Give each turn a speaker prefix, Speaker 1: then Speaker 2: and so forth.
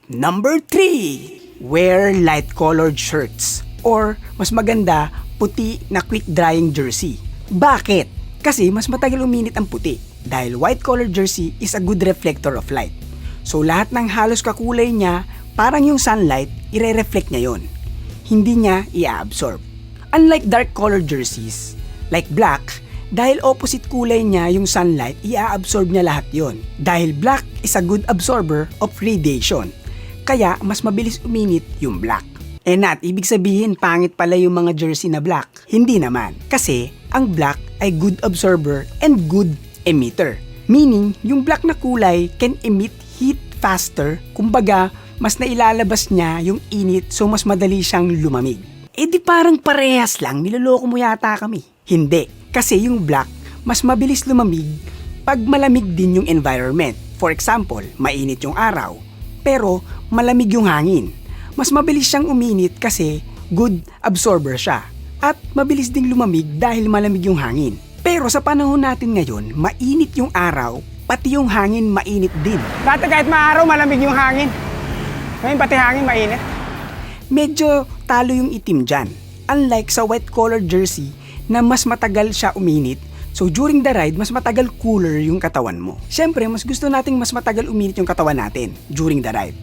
Speaker 1: Number 3, wear light-colored shirts or mas maganda, puti na quick-drying jersey. Bakit? Kasi mas matagal uminit ang puti dahil white-colored jersey is a good reflector of light. So lahat ng halos kakulay niya, parang yung sunlight, ire-reflect niya yon. Hindi niya i-absorb. Unlike dark-colored jerseys, like black, dahil opposite kulay niya yung sunlight, i-absorb niya lahat yon. Dahil black is a good absorber of radiation. Kaya mas mabilis uminit yung black. Not ibig sabihin pangit pala yung mga jersey na black. Hindi naman. Kasi ang black ay good absorber and good emitter. Meaning, yung black na kulay can emit heat faster. Kumbaga, mas nailalabas niya yung init so mas madali siyang lumamig. Di parang parehas lang, niloloko mo yata kami. Hindi. Kasi yung black, mas mabilis lumamig pag malamig din yung environment. For example, mainit yung araw, pero malamig yung hangin. Mas mabilis siyang uminit kasi good absorber siya. At mabilis ding lumamig dahil malamig yung hangin. Pero sa panahon natin ngayon, mainit yung araw, pati yung hangin mainit din.
Speaker 2: Dati kahit maaraw, malamig yung hangin. Ngayon pati hangin mainit.
Speaker 1: Medyo talo yung itim dyan. Unlike sa white-colored jersey na mas matagal siya uminit, so during the ride, mas matagal cooler yung katawan mo. Siyempre, mas gusto nating mas matagal uminit yung katawan natin during the ride.